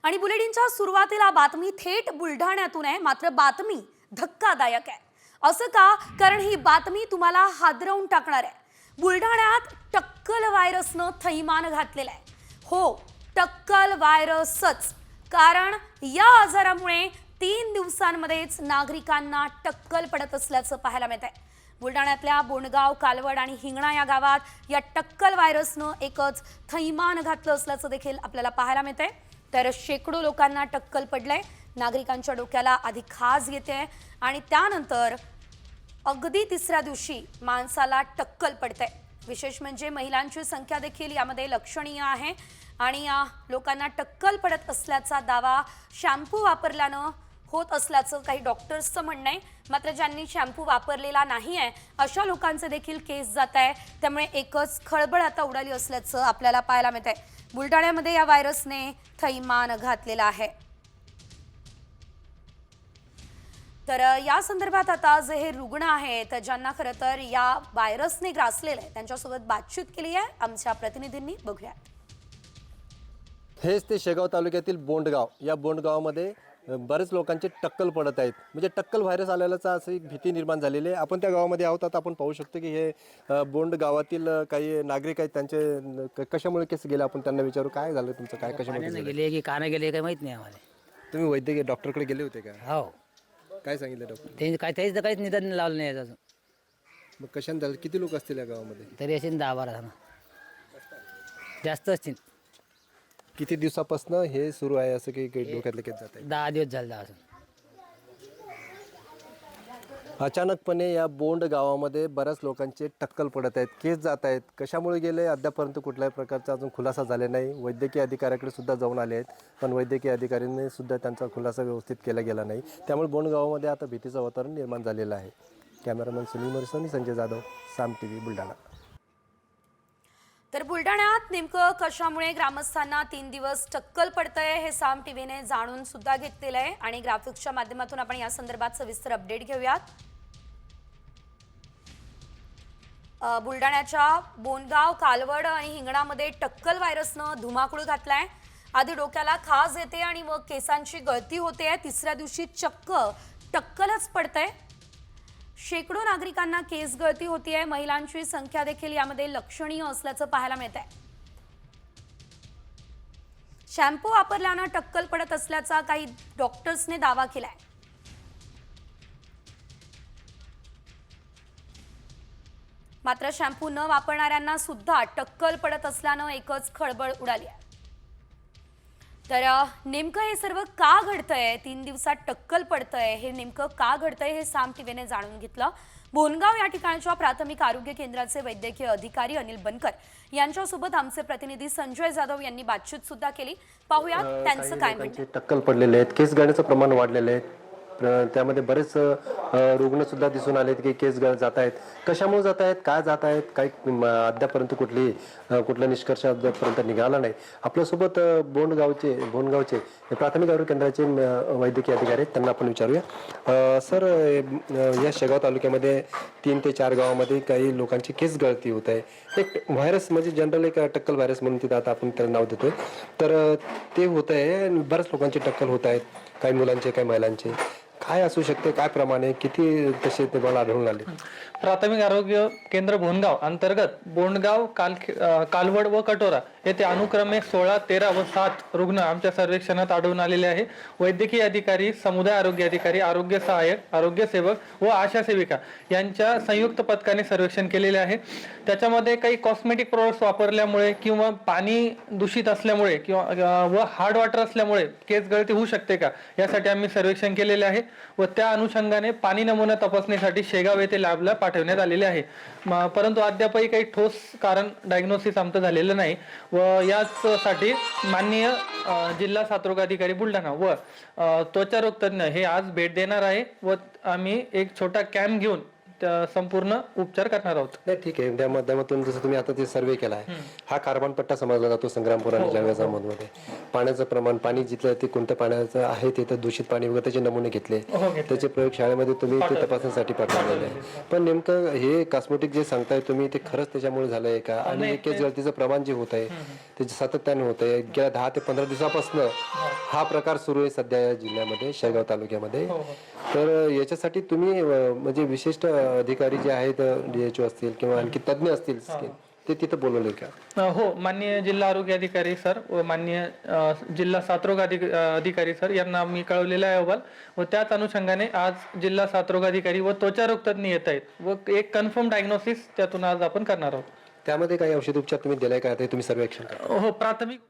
आणि बुलेटिनच्या सुरुवातीला बातमी थेट बुलढाण्यातून आहे, मात्र बातमी धक्कादायक आहे। असं का? कारण ही बातमी तुम्हाला हादरवून टाकणार आहे। बुलढाण्यात टक्कल व्हायरसनं थैमान घातलेलं आहे। हो, टक्कल व्हायरसच। कारण या आजारामुळे 3 दिवसांमध्येच नागरिकांना टक्कल पडत असल्याचं पाहायला मिळतंय। बुलढाण्यातल्या बोंडगाव, कालवड आणि हिंगणा या गावात या टक्कल व्हायरसनं एकच थैमान घातलं असल्याचं देखील आपल्याला पाहायला मिळतंय। तर शेकडो लोकांना टक्कल पडलंय। नागरिकांच्या डोक्याला आधी खाज येते आणि त्यानंतर अगदी तिसऱ्या दिवशी माणसाला टक्कल पडते। विशेष म्हणजे महिलांची संख्या देखील यामध्ये लक्षणीय आहे आणि लोकांना टक्कल पडत असल्याचा दावा शॅम्पू वापरल्यानं होत असल्याचं काही डॉक्टर्सचं म्हणणं आहे। मात्र ज्यांनी शॅम्पू वापरलेला नाही आहे अशा लोकांचे देखील केस जात आहे। त्यामुळे एकच खळबळ आता उडाली असल्याचं आपल्याला पाहायला मिळतंय। बुलढाण्यामध्ये या व्हायरसने थैमान घातलेला आहे। तर या संदर्भात आता जे हे रुग्ण आहेत ज्यांना खरं तर या व्हायरसने ग्रासलेलं आहे त्यांच्यासोबत बातचीत केली आहे आमच्या प्रतिनिधींनी। बघूया। हेच ते शेगाव तालुक्यातील बोंडगाव। या बोंडगावामध्ये बरेच लोकांचे टक्कल पडत आहेत। म्हणजे टक्कल व्हायरस आलेल्याचा अशी एक भीती निर्माण झालेली आहे। आपण त्या गावामध्ये आहोत, आता आपण पाहू शकतो की हे बोंड गावातील काही नागरिक आहेत, त्यांचे कशामुळे केस गेले आपण त्यांना विचारू। काय झालं तुमचं, काय कशामुळे गेले की काना गेले काय माहित नाही आम्हाला। तुम्ही वैद्यकीय डॉक्टरकडे गेले होते का? हो, काय सांगितलं डॉक्टर? ते काय त्याचं काहीच निदान लावलं नाही अजून। मग कशाने झालं? किती लोक असतील या गावामध्ये? तरी असे 10-12 जण जास्त असतील। किती दिवसापासून हे सुरू आहे असं की डोक्यातले केस जात आहे? 10 दिवस झाले अजून। अचानकपणे या बोंड गावामध्ये बऱ्याच लोकांचे टक्कल पडत आहेत, केस जात आहेत। कशामुळे गेले अद्यापर्यंत कुठल्याही प्रकारचा अजून खुलासा झाला नाही। वैद्यकीय अधिकाऱ्याकडे सुद्धा जाऊन आले आहेत, पण वैद्यकीय अधिकाऱ्यांनी सुद्धा त्यांचा खुलासा व्यवस्थित केला गेला नाही। त्यामुळे बोंड गावामध्ये आता भीतीचं वातावरण निर्माण झालेलं आहे। कॅमेरामन सुनील मोरसनी, संजय जाधव, साम टीव्ही, बुलढाणा। तर बुलढाण्यात नेमकं कशामुळे ग्रामस्थांना 3 दिवस टक्कल पडतंय हे साम टीव्हीने जाणून सुद्धा घेतलेलं आहे आणि ग्राफिक्सच्या माध्यमातून आपण या संदर्भात सविस्तर अपडेट घेऊयात। बुलढाण्याच्या बोंडगाव, कालवड आणि हिंगणामध्ये टक्कल व्हायरसनं धुमाकूळ घातलाय। आधी डोक्याला खाज येते आणि मग केसांची गळती होते। तिसऱ्या दिवशी चक्क टक्कलच पडतंय। शेकडो नागरिकांना केस गळती होतीये। महिलांची संख्या देखील यामध्ये लक्षणीय असल्याचं पाहायला मिळतंय। शॅम्पू वापरल्यानं टक्कल पडत असल्याचा काही डॉक्टर्सने दावा केलाय। मात्र शॅम्पू न वापरणाऱ्यांना सुद्धा टक्कल पडत असल्यानं एकच खळबळ उडाली आहे। तर नेमकं हे सर्व का घडतंय, 3 दिवसात टक्कल पडतंय, हे नेमकं का घडतंय हे साम टीव्हीने जाणून घेतलं। बोनगाव या ठिकाणच्या प्राथमिक आरोग्य केंद्राचे वैद्यकीय अधिकारी अनिल बनकर यांच्यासोबत आमचे प्रतिनिधी संजय जाधव यांनी बातचीत सुद्धा केली। पाहूया त्यांचं काय म्हणणं। टक्कल पडलेले आहेत, केस गळण्याचं प्रमाण वाढलेलं आहे। त्यामध्ये बरेच रुग्ण सुद्धा दिसून आलेत की केस जात आहेत। कशामुळे जात आहेत, काय जात आहेत, काही अद्यापर्यंत कुठला निष्कर्ष अद्यापर्यंत निघाला नाही। आपल्यासोबत बोंडगावचे प्राथमिक आरोग्य केंद्राचे वैद्यकीय अधिकारी आहेत, त्यांना आपण विचारूया। सर, या शेगाव तालुक्यामध्ये 3 ते 4 गावामध्ये काही लोकांची केस गळती होत आहे। एक व्हायरस म्हणजे जनरल एक टक्कल व्हायरस म्हणून तिथं आता आपण त्याला नाव देतोय, तर ते होत आहे। बऱ्याच लोकांचे टक्कल होत आहेत, काही मुलांचे, काही महिलांचे। काय असू शकते, काय प्रमाणे, किती तसे ते मला आढळून आले? प्राथमिक आरोग्य केंद्र बोंडगाव अंतर्गत बोंडगाव, कालवड व कटोरा येथे अनुक्रमे 16, 13 व 7 रुग्ण आमच्या सर्वेक्षणात आढळून आलेले आहे। वैद्यकीय अधिकारी, समुदाय आरोग्य अधिकारी, आरोग्य सहाय्यक, आरोग्य सेवक व आशा सेविका यांच्या संयुक्त पथकाने सर्वेक्षण केलेले आहे। त्याच्यामध्ये काही कॉस्मेटिक प्रोडक्ट्स वापरल्यामुळे किंवा पाणी दूषित असल्यामुळे किंवा व हार्ड वॉटर असल्यामुळे केस गळती होऊ शकते का, यासाठी आम्ही सर्वेक्षण केलेले आहे व त्या अनुषंगाने पाणी नमुना तपासणीसाठी शेगाव येथे लॅबला पाठवण्यात आलेले आहे। परंतु अद्यापही काही ठोस कारण डायग्नोसिस आमचं झालेलं नाही व याचसाठी माननीय जिल्हा साथरोग अधिकारी बुलढाणा व त्वचारोग तज्ञ हे आज भेट देणार आहे व आम्ही एक छोटा कॅम्प घेऊन संपूर्ण उपचार करणार आहोत. नाही ठीक आहे, त्या माध्यमातून जसं तुम्ही आता ते सर्वे केला आहे, हा कार्बन पट्टा समजला जातो संग्रामपूर आणि जळगाव मध्ये. पाण्याचं प्रमाण, पाणी जिथलं ते कोणत्या पाण्याचं आहे तिथं दूषित पाणी वगैरे त्याचे नमुने घेतले, त्याचे प्रयोग शाळेमध्ये तुम्ही ते तपासण्यासाठी पाठवलेले आहे. पण नेमकं हे कॉस्मेटिक जे सांगताय तुम्ही ते खरंच त्याच्यामुळे झालंय का? आणि केस गळतीचं प्रमाण जे होत आहे ते सातत्याने होत आहे. गेल्या 10 ते 15 दिवसापासून हा प्रकार सुरू आहे सध्या या जिल्ह्यामध्ये, शेगाव तालुक्यामध्ये. तर याच्यासाठी तुम्ही म्हणजे विशिष्ट अधिकारी जे आहेत, DHO असतील किंवा आणखी तज्ज्ञ असतील ते तिथं बोलवले का? हो, माननीय जिल्हा आरोग्य अधिकारी सर व माननीय जिल्हा साथरोग अधिकारी सर यांना मी कळवलेला आहे अहवाल, व त्याच अनुषंगाने आज जिल्हा साथरोग अधिकारी व त्वचारोग तज्ज्ञ येत आहेत व एक कन्फर्म डायग्नोसिस त्यातून आज आपण करणार आहोत. त्यामध्ये काही औषध उपचार तुम्ही दिलाय का? ते तुम्ही सर्वेक्षण करा. हो, प्राथमिक